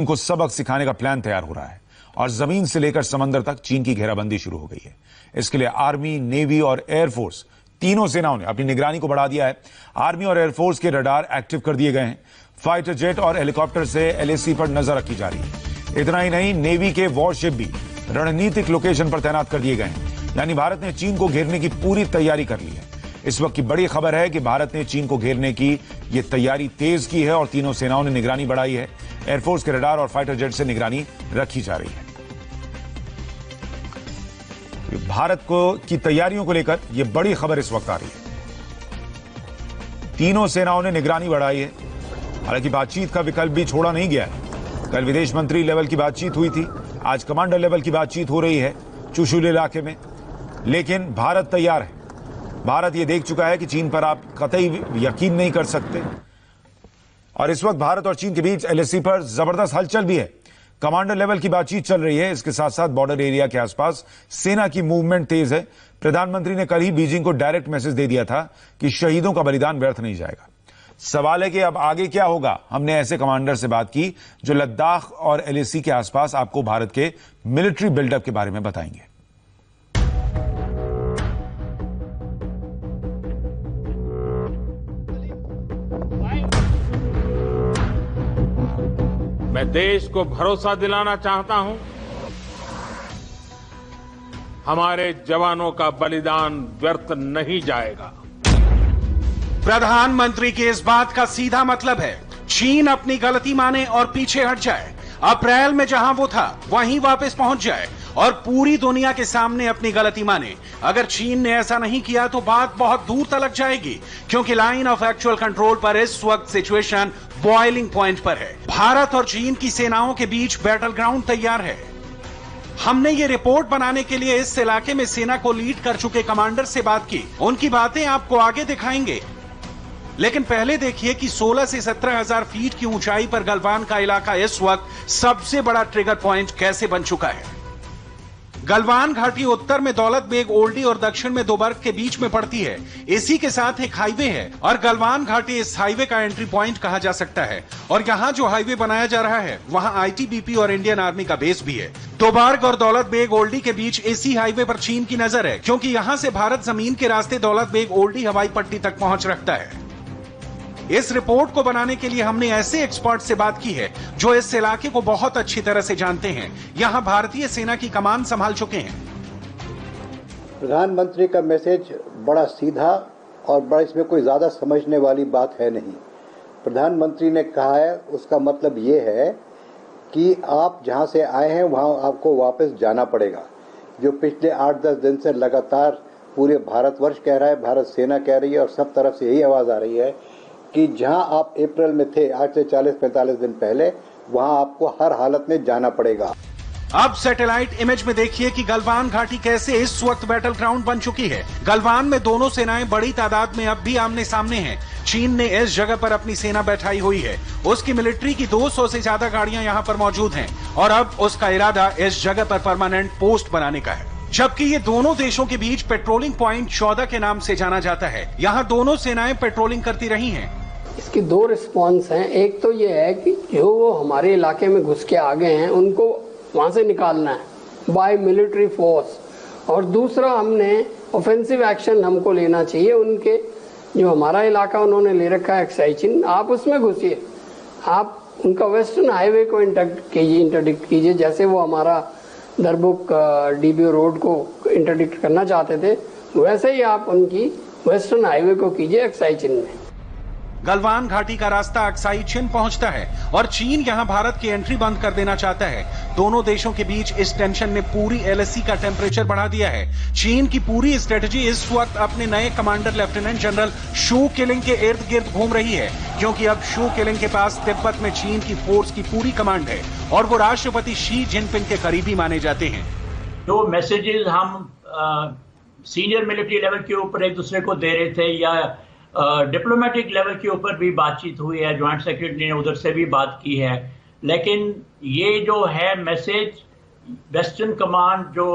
उनको सबक सिखाने का प्लान तैयार हो रहा है और जमीन से लेकर समंदर तक चीन की घेराबंदी शुरू हो गई है। इसके लिए आर्मी, नेवी और एयरफोर्स तीनों सेनाओं ने अपनी निगरानी को बढ़ा दिया है। आर्मी और एयरफोर्स के रडार एक्टिव कर दिए गए हैं। फाइटर जेट और हेलीकॉप्टर से एलएसी पर नजर रखी जा रही है। इतना ही नहीं, नेवी के वॉरशिप भी रणनीतिक लोकेशन पर तैनात कर दिए गए हैं। यानी भारत ने चीन को घेरने की पूरी तैयारी कर ली है। इस वक्त की बड़ी खबर है कि भारत ने चीन को घेरने की यह तैयारी तेज की है और तीनों सेनाओं ने निगरानी बढ़ाई है। एयरफोर्स के रडार और फाइटर जेट से निगरानी रखी जा रही है। भारत को की तैयारियों को लेकर यह बड़ी खबर इस वक्त आ रही है। तीनों सेनाओं ने निगरानी बढ़ाई है। हालांकि बातचीत का विकल्प भी छोड़ा नहीं गया है। कल विदेश मंत्री लेवल की बातचीत हुई थी, आज कमांडर लेवल की बातचीत हो रही है चुशुल इलाके में। लेकिन भारत तैयार है। भारत यह देख चुका है कि चीन पर आप कतई यकीन नहीं कर सकते और इस वक्त भारत और चीन के बीच एलएसी पर जबरदस्त हलचल भी है। कमांडर लेवल की बातचीत चल रही है। इसके साथ साथ बॉर्डर एरिया के आसपास सेना की मूवमेंट तेज है। प्रधानमंत्री ने कल ही बीजिंग को डायरेक्ट मैसेज दे दिया था कि शहीदों का बलिदान व्यर्थ नहीं जाएगा। सवाल है कि अब आगे क्या होगा। हमने ऐसे कमांडर से बात की जो लद्दाख और एलएसी के आसपास आपको भारत के मिलिट्री बिल्डअप के बारे में बताएंगे। मैं देश को भरोसा दिलाना चाहता हूं, हमारे जवानों का बलिदान व्यर्थ नहीं जाएगा। प्रधानमंत्री के इस बात का सीधा मतलब है चीन अपनी गलती माने और पीछे हट जाए। अप्रैल में जहां वो था वहीं वापस पहुंच जाए और पूरी दुनिया के सामने अपनी गलती माने। अगर चीन ने ऐसा नहीं किया तो बात बहुत दूर तलक जाएगी, क्योंकि लाइन ऑफ एक्चुअल कंट्रोल पर इस वक्त सिचुएशन बॉइलिंग पॉइंट पर है। भारत और चीन की सेनाओं के बीच बैटल ग्राउंड तैयार है। हमने ये रिपोर्ट बनाने के लिए इस इलाके में सेना को लीड कर चुके कमांडर से बात की। उनकी बातें आपको आगे दिखाएंगे, लेकिन पहले देखिए कि 16 से 17,000 फीट की ऊंचाई पर गलवान का इलाका इस वक्त सबसे बड़ा ट्रिगर पॉइंट कैसे बन चुका है। गलवान घाटी उत्तर में दौलत बेग ओल्डी और दक्षिण में दोबर्ग के बीच में पड़ती है। इसी के साथ एक हाईवे है और गलवान घाटी इस हाईवे का एंट्री पॉइंट कहा जा सकता है। और यहाँ जो हाईवे बनाया जा रहा है वहाँ आईटीबीपी और इंडियन आर्मी का बेस भी है। दोबर्ग और दौलत बेग ओल्डी के बीच इसी हाईवे पर चीन की नजर है, क्योंकि यहाँ से भारत जमीन के रास्ते दौलत बेग ओल्डी हवाई पट्टी तक पहुंच रखता है। इस रिपोर्ट को बनाने के लिए हमने ऐसे एक्सपर्ट से बात की है जो इस इलाके को बहुत अच्छी तरह से जानते हैं। यहां भारतीय सेना की कमान संभाल चुके हैं। प्रधानमंत्री का मैसेज बड़ा सीधा और बड़ा, इसमें कोई ज्यादा समझने वाली बात है नहीं। प्रधानमंत्री ने कहा है, उसका मतलब ये है कि आप जहां से आए हैं वहां आपको वापस जाना पड़ेगा। जो पिछले 8-10 दिन से लगातार पूरे भारतवर्ष कह रहा है, भारत सेना कह रही है और सब तरफ से यही आवाज आ रही है कि जहां आप अप्रैल में थे आज से 40-45 दिन पहले, वहां आपको हर हालत में जाना पड़ेगा। अब सैटेलाइट इमेज में देखिए कि गलवान घाटी कैसे इस वक्त बैटल ग्राउंड बन चुकी है। गलवान में दोनों सेनाएं बड़ी तादाद में अब भी आमने सामने हैं। चीन ने इस जगह पर अपनी सेना बैठाई हुई है। उसकी मिलिट्री की 200 से ज्यादा गाड़ियां यहां पर मौजूद हैं और अब उसका इरादा इस जगह पर परमानेंट पोस्ट बनाने का है। जबकि ये दोनों देशों के बीच पेट्रोलिंग पॉइंट 14 के नाम से जाना जाता है। यहाँ दोनों सेनाएं पेट्रोलिंग करती रही हैं। इसकी दो रिस्पॉन्स हैं। एक तो ये है कि जो वो हमारे इलाके में घुस के आ गए हैं उनको वहां से निकालना है बाय मिलिट्री फोर्स, और दूसरा हमने ऑफेंसिव एक्शन हमको लेना चाहिए। उनके जो हमारा इलाका उन्होंने ले रखा है एक्साइचिन, आप उसमें घुसिए, आप उनका वेस्टर्न हाईवे को इंटरडिक्ट कीजिए, जैसे वो हमारा दरबुक डीबीओ रोड को इंटरडिक्ट करना चाहते थे, वैसे ही आप उनकी वेस्टर्न हाईवे को कीजिए एक्साइचिन में। गलवान घाटी का रास्ता अक्साई चिन पहुंचता है और चीन यहां भारत की एंट्री बंद कर देना चाहता है। दोनों देशों के बीच इस टेंशन ने पूरी एलएसी का टेम्परेचर बढ़ा दिया है। चीन की पूरी स्ट्रेटजी इस वक्त अपने नए कमांडर लेफ्टिनेंट जनरल शू किलिंग के इर्द गिर्द घूम रही है, क्योंकि अब शू किलिंग के पास तिब्बत में चीन की फोर्स की पूरी कमांड है और वो राष्ट्रपति शी जिनपिंग के करीबी माने जाते हैं। जो मैसेजेस हम सीनियर मिलिट्री लेवल के ऊपर एक दूसरे को दे रहे थे या डिप्लोमेटिक लेवल के ऊपर भी बातचीत हुई है, ज्वाइंट सेक्रेटरी ने उधर से भी बात की है, लेकिन ये जो है मैसेज वेस्टर्न कमांड जो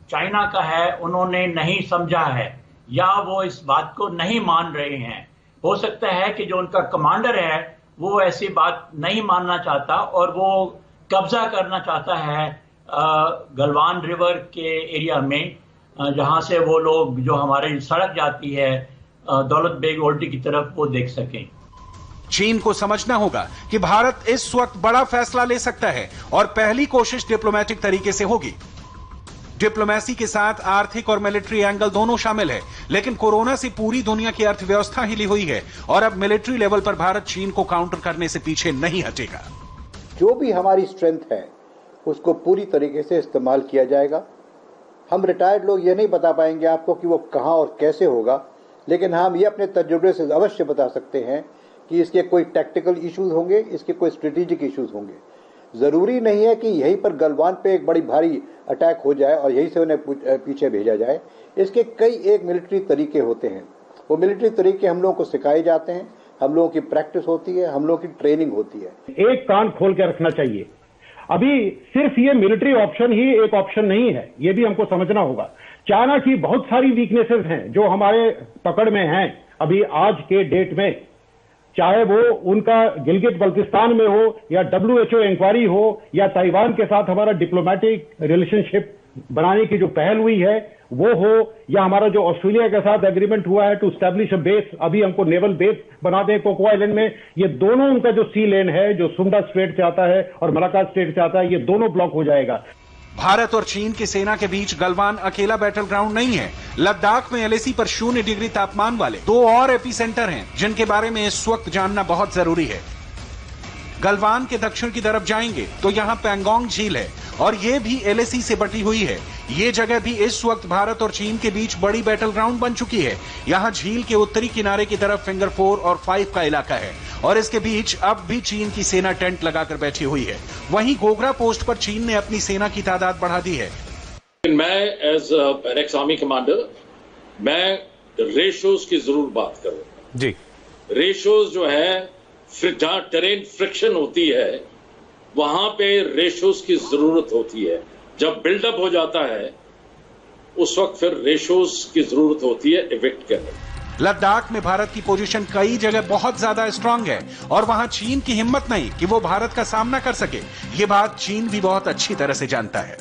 चाइना का है उन्होंने नहीं समझा है या वो इस बात को नहीं मान रहे हैं। हो सकता है कि जो उनका कमांडर है वो ऐसी बात नहीं मानना चाहता और वो कब्जा करना चाहता है गलवान रिवर के एरिया में, जहां से वो लोग जो हमारी सड़क जाती है दौलत बेग ओल्डी की तरफ वो देख सकें। चीन को समझना होगा कि भारत इस वक्त बड़ा फैसला ले सकता है और पहली कोशिश डिप्लोमेटिक तरीके से होगी। डिप्लोमेसी के साथ आर्थिक और मिलिट्री एंगल दोनों शामिल है, लेकिन कोरोना से पूरी दुनिया की अर्थव्यवस्था हिली हुई है और अब मिलिट्री लेवल पर भारत चीन को काउंटर करने से पीछे नहीं हटेगा। जो भी हमारी स्ट्रेंथ है उसको पूरी तरीके से इस्तेमाल किया जाएगा। हम रिटायर्ड लोग ये नहीं बता पाएंगे आपको कि वो कहां और कैसे होगा, लेकिन हम ये अपने तजुर्बे से अवश्य बता सकते हैं कि इसके कोई टैक्टिकल इश्यूज होंगे, इसके कोई स्ट्रेटेजिक इश्यूज होंगे। जरूरी नहीं है कि यहीं पर गलवान पे एक बड़ी भारी अटैक हो जाए और यहीं से उन्हें पीछे भेजा जाए। इसके कई एक मिलिट्री तरीके होते हैं, वो मिलिट्री तरीके हम लोगों को सिखाए जाते हैं, हम लोगों की प्रैक्टिस होती है, हम लोगों की ट्रेनिंग होती है। एक कान खोल के रखना चाहिए। अभी सिर्फ ये मिलिट्री ऑप्शन ही एक ऑप्शन नहीं है, ये भी हमको समझना होगा। चाइना की बहुत सारी वीकनेसेस हैं जो हमारे पकड़ में हैं अभी आज के डेट में, चाहे वो उनका गिलगित बल्तिस्तान में हो या WHO इंक्वायरी हो या ताइवान के साथ हमारा डिप्लोमेटिक रिलेशनशिप बनाने की जो पहल हुई है वो हो, या हमारा जो ऑस्ट्रेलिया के साथ एग्रीमेंट हुआ है टू स्टैब्लिश अ बेस, अभी हमको नेवल बेस बना दें कोको आइलैंड में। ये दोनों उनका जो सी लेन है जो सुंडा स्ट्रेट से आता है और मलाक्का स्ट्रेट से आता है, ये दोनों ब्लॉक हो जाएगा। भारत और चीन की सेना के बीच गलवान अकेला बैटल ग्राउंड नहीं है। लद्दाख में LAC पर 0 डिग्री तापमान वाले 2 और एपीसेंटर हैं जिनके बारे में इस वक्त जानना बहुत जरूरी है। गलवान के दक्षिण की तरफ जाएंगे तो यहाँ पैंगोंग झील है और ये भी LAC से बटी हुई है। ये जगह भी इस वक्त भारत और चीन के बीच बड़ी बैटल ग्राउंड बन चुकी है। यहाँ झील के उत्तरी किनारे की तरफ फिंगर 4 और 5 का इलाका है और इसके बीच अब भी चीन की सेना टेंट लगाकर बैठी हुई है। वहीं गोगरा पोस्ट पर चीन ने अपनी सेना की तादाद बढ़ा दी है। मैं as an ex army commander मैं रेशोज की जरूर बात करूंगा जी। रेशोज जो है जहां टेरेन फ्रिक्शन होती है वहां पे रेशोज की जरूरत होती है। जब बिल्डअप हो जाता है उस वक्त फिर रेशोज की जरूरत होती है इविक्ट करने। लद्दाख में भारत की पोजीशन कई जगह बहुत ज्यादा स्ट्रांग है और वहां चीन की हिम्मत नहीं कि वो भारत का सामना कर सके। ये बात चीन भी बहुत अच्छी तरह से जानता है।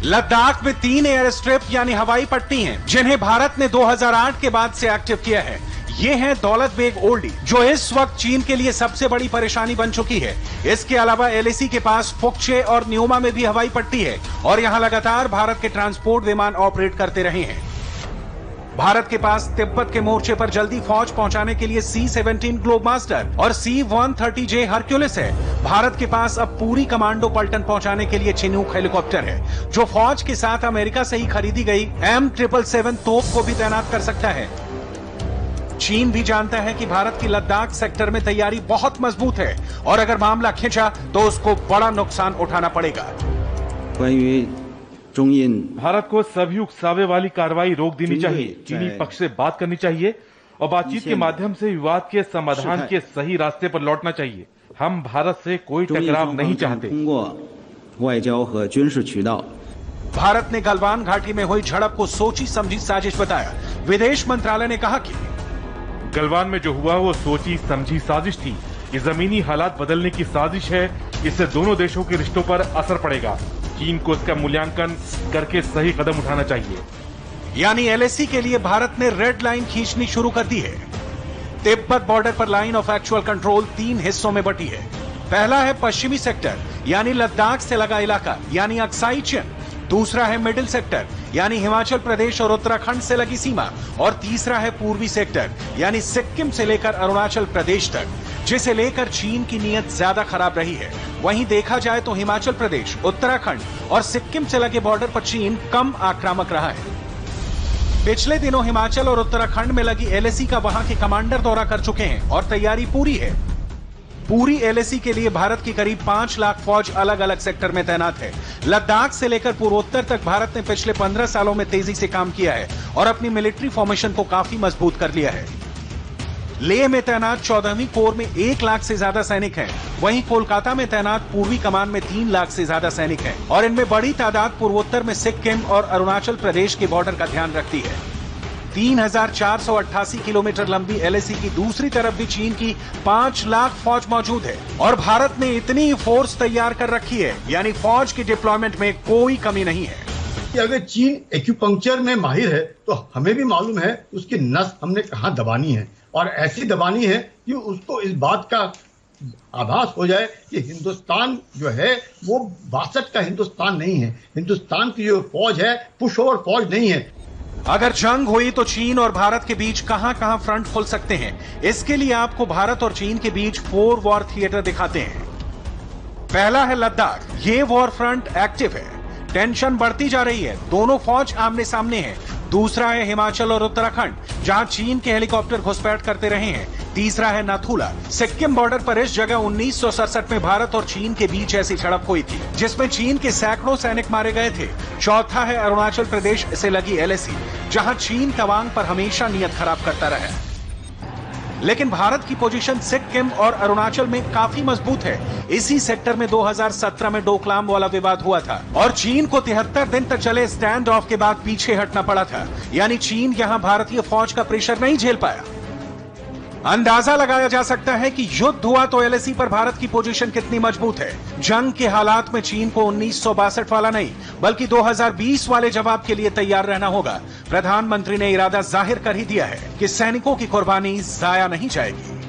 लद्दाख में 3 एयर स्ट्रिप यानी हवाई पट्टी हैं जिन्हें भारत ने 2008 के बाद से एक्टिव किया है। ये है दौलत बेग ओल्डी जो इस वक्त चीन के लिए सबसे बड़ी परेशानी बन चुकी है। इसके अलावा LAC के पास फुक्चे और न्योमा में भी हवाई पट्टी है और यहाँ लगातार भारत के ट्रांसपोर्ट विमान ऑपरेट करते रहे हैं। भारत के पास तिब्बत के मोर्चे पर जल्दी फौज पहुंचाने के लिए C-17 ग्लोबमास्टर और C-130J हरक्यूलिस है। भारत के पास अब पूरी कमांडो पलटन पहुंचाने के लिए चिनूक हेलीकॉप्टर है जो फौज के साथ अमेरिका से ही खरीदी गई M777 तोप को भी तैनात कर सकता है। चीन भी जानता है कि भारत की लद्दाख सेक्टर में तैयारी बहुत मजबूत है और अगर मामला खिंचा तो उसको बड़ा नुकसान उठाना पड़ेगा। भारत को सभी उकसावे वाली कार्रवाई रोक देनी चाहिए। चीनी पक्ष से बात करनी चाहिए और बातचीत के माध्यम से विवाद के समाधान के सही रास्ते पर लौटना चाहिए। हम भारत से कोई टकराव नहीं चाहते। भारत ने गलवान घाटी में हुई झड़प को सोची समझी साजिश बताया। विदेश मंत्रालय ने कहा कि गलवान में जो हुआ वो सोची समझी साजिश थी। ये जमीनी हालात बदलने की साजिश है। इससे दोनों देशों के रिश्तों पर असर पड़ेगा। चीन को इसका मूल्यांकन करके सही कदम उठाना चाहिए। यानी LAC के लिए भारत ने रेड लाइन खींचनी शुरू कर दी है। तिब्बत बॉर्डर पर लाइन ऑफ एक्चुअल कंट्रोल 3 हिस्सों में बटी है। पहला है पश्चिमी सेक्टर यानी लद्दाख से लगा इलाका यानी अक्साई चिन। दूसरा है मिडिल सेक्टर यानी हिमाचल प्रदेश और उत्तराखंड से लगी सीमा और तीसरा है पूर्वी सेक्टर यानी सिक्किम से लेकर अरुणाचल प्रदेश तक, जिसे लेकर चीन की नीयत ज्यादा खराब रही है। वहीं देखा जाए तो हिमाचल प्रदेश, उत्तराखंड और सिक्किम से लगे बॉर्डर पर चीन कम आक्रामक रहा है। पिछले दिनों हिमाचल और उत्तराखंड में लगी LAC का वहां के कमांडर दौरा कर चुके हैं और तैयारी पूरी है। पूरी LAC के लिए भारत की करीब 5 लाख फौज अलग अलग सेक्टर में तैनात है। लद्दाख से लेकर पूर्वोत्तर तक भारत ने पिछले 15 सालों में तेजी से काम किया है और अपनी मिलिट्री फॉर्मेशन को काफी मजबूत कर लिया है। लेह में तैनात 14वीं कोर में 1 लाख से ज्यादा सैनिक हैं। वहीं कोलकाता में तैनात पूर्वी कमान में 3 लाख से ज्यादा सैनिक हैं और इनमें बड़ी तादाद पूर्वोत्तर में सिक्किम और अरुणाचल प्रदेश के बॉर्डर का ध्यान रखती है। 3488 किलोमीटर लंबी LAC की दूसरी तरफ भी चीन की 5 लाख फौज मौजूद है और भारत ने इतनी फोर्स तैयार कर रखी है, यानी फौज की डिप्लॉयमेंट में कोई कमी नहीं है। अगर चीन एक्यूपंक्चर में माहिर है तो हमें भी मालूम है उसकी नस हमने कहाँ दबानी है, और ऐसी दबानी है कि उसको इस बात का आभास हो जाए कि हिंदुस्तान जो है वो 62 का हिंदुस्तान नहीं है। हिंदुस्तान की जो फौज है पुश ओवर फौज नहीं है। अगर जंग हुई तो चीन और भारत के बीच कहां कहां फ्रंट खुल सकते हैं, इसके लिए आपको भारत और चीन के बीच 4 वॉर थिएटर दिखाते हैं। पहला है लद्दाख। ये वॉर फ्रंट एक्टिव है, टेंशन बढ़ती जा रही है, दोनों फौज आमने सामने है। दूसरा है हिमाचल और उत्तराखंड, जहां चीन के हेलीकॉप्टर घुसपैठ करते रहे हैं। तीसरा है नाथुला। सिक्किम बॉर्डर पर इस जगह 1967 में भारत और चीन के बीच ऐसी झड़प हुई थी जिसमें चीन के सैकड़ों सैनिक मारे गए थे। चौथा है अरुणाचल प्रदेश से लगी LAC, जहां चीन तवांग पर हमेशा नियत खराब करता रहा है। लेकिन भारत की पोजीशन सिक्किम और अरुणाचल में काफी मजबूत है। इसी सेक्टर में 2017 में डोकलाम वाला विवाद हुआ था और चीन को 73 दिन तक चले स्टैंड ऑफ के बाद पीछे हटना पड़ा था, यानी चीन यहां भारतीय फौज का प्रेशर नहीं झेल पाया। अंदाजा लगाया जा सकता है कि युद्ध हुआ तो LAC पर भारत की पोजीशन कितनी मजबूत है। जंग के हालात में चीन को 1962 वाला नहीं बल्कि 2020 वाले जवाब के लिए तैयार रहना होगा। प्रधानमंत्री ने इरादा जाहिर कर ही दिया है कि सैनिकों की कुर्बानी जाया नहीं जाएगी।